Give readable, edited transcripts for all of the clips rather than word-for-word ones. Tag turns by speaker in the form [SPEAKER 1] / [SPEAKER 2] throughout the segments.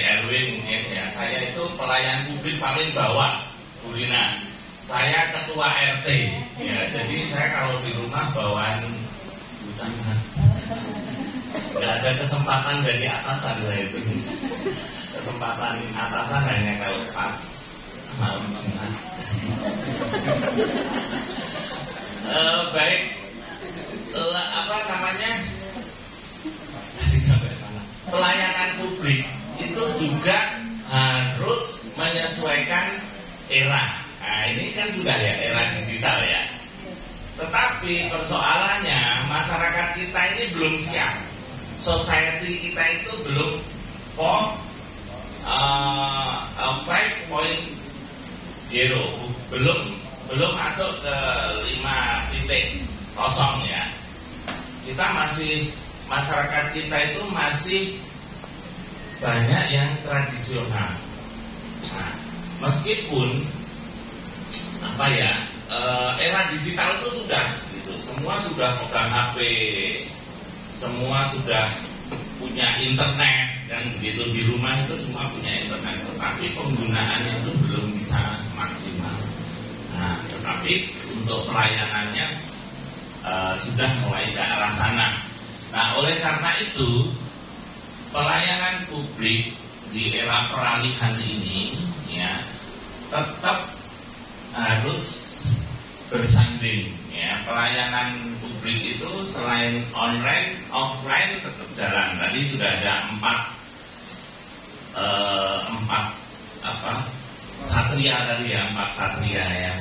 [SPEAKER 1] RW mungkin ya. Saya itu pelayan publik paling bawah, Bu Rina. Saya ketua RT ya. Jadi saya kalau di rumah bawaan bucangan. Nggak ada kesempatan dari atasan saya itu. Kesempatan atasan hanya kalau pas malam Jumat. Baik, apa namanya? Pelayanan publik itu juga harus menyesuaikan era. Nah, ini kan sudah ya era digital ya. Tetapi persoalannya masyarakat kita ini belum siap. Society kita itu belum 5.0, belum masuk ke 5.0 ya. Kita masih, masyarakat kita itu masih banyak yang tradisional. Nah, meskipun apa ya, era digital itu sudah gitu, semua sudah pegang HP, semua sudah punya internet dan begitu, di rumah itu semua punya internet, tetapi penggunaannya itu belum bisa maksimal. Nah, tetapi untuk pelayanannya sudah mulai ke arah sana. Nah, oleh karena itu pelayanan publik di era peralihan ini ya tetap harus bersanding ya. Pelayanan publik itu selain online, offline tetap jalan. Tadi sudah ada empat satria tadi ya, 4 satria ya.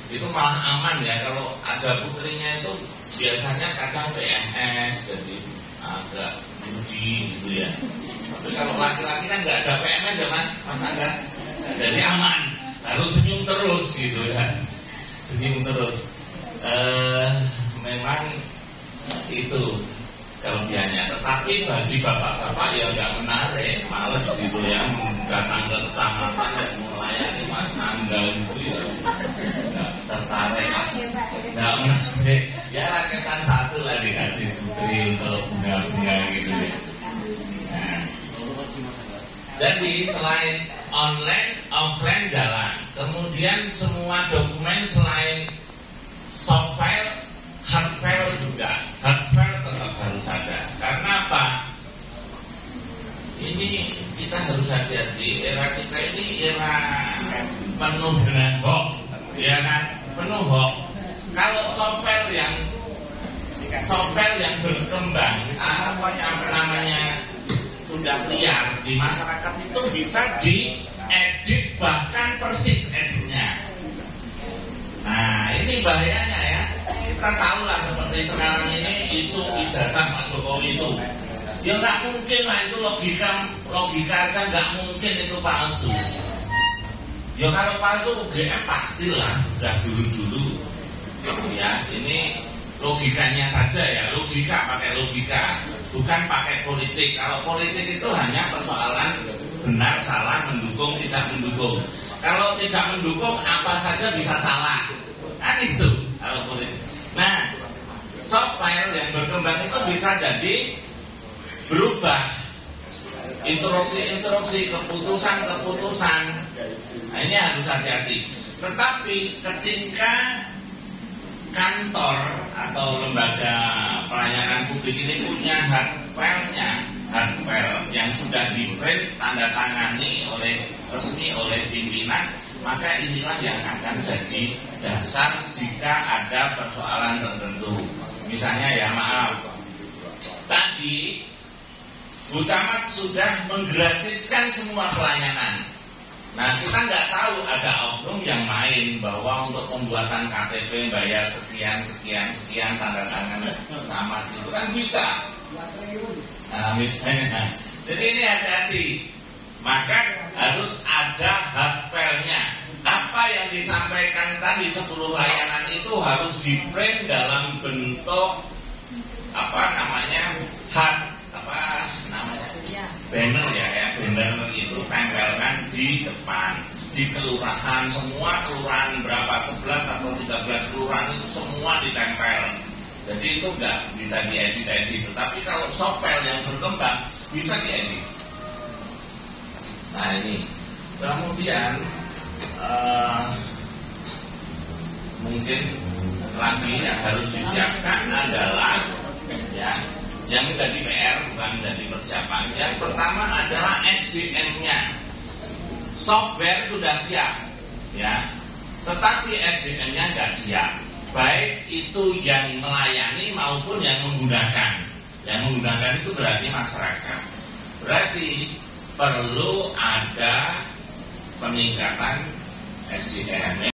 [SPEAKER 1] Itu malah aman ya. Kalau ada putrinya itu biasanya kadang PMS, jadi agak budi gitu ya. Tapi kalau laki-laki kan nggak ada PMS ya Mas Angga. Jadi aman, harus senyum terus gitu ya. Senyum terus. Memang itu kelebihannya. Tetapi bagi bapak-bapak ya nggak menarik, males gitu ya, datang ke kecamatan dan melayani Mas Angga itu ya nggak tertarik, nggak menarik. Ya rakyatan satu lah dikasih putri kalau bunga-bunga gitu ya. Nah, jadi selain online, offline jalan. Kemudian semua dokumen selain soft file, hard file juga. Hard file tetap harus ada. Karena apa? Ini kita harus hati-hati. Era kita ini era penuh dengan hoax, ya kan? Penuh hoax. Kalau soft file yang berkembang, apa yang namanya sudah liar di masyarakat itu bisa diedit, bahkan persis editnya. Nah, ini bahayanya ya. Kita tahu lah seperti sekarang ini isu ijazah Pak Jokowi itu. Ya nggak mungkin lah, itu logika aja nggak mungkin itu palsu. Ya kalau palsu UGM pastilah sudah dulu. Ya, ini logikanya saja ya, logika pakai logika, bukan pakai politik. Kalau politik itu hanya persoalan benar salah, mendukung tidak mendukung. Kalau tidak mendukung apa saja bisa salah, kan itu kalau politik. Nah, soft file yang berkembang itu bisa jadi berubah, instruksi, keputusan. Nah, ini harus hati-hati. Tetapi ketika kantor atau lembaga pelayanan publik ini punya hard file yang sudah di-print, tanda tangani resmi oleh pimpinan, maka inilah yang akan jadi dasar jika ada persoalan tertentu. Misalnya ya maaf, tadi Bu Camat sudah menggratiskan semua pelayanan. Nah, kita nggak tahu ada oknum yang main bahwa untuk pembuatan KTP bayar sekian tanda tangan camat itu kan bisa. Nah, misalnya, jadi ini hati-hati. Maka harus ada hard file-nya. Apa yang disampaikan tadi 10 layanan itu harus di-print dalam bentuk banner ya, banner itu tempelkan di depan, di kelurahan, semua kelurahan berapa, 11 atau 13 kelurahan itu semua ditempel. Jadi itu nggak bisa diedit, tetapi kalau soft file yang berkembang bisa diedit. Nah ini, kemudian mungkin lagi yang harus disiapkan adalah ya, yang menjadi PR bukan menjadi persiapan. Yang pertama adalah SDM-nya. Software sudah siap, ya, tetapi SDM-nya nggak siap. Baik itu yang melayani maupun yang menggunakan. Yang menggunakan itu berarti masyarakat. Berarti perlu ada peningkatan SDM.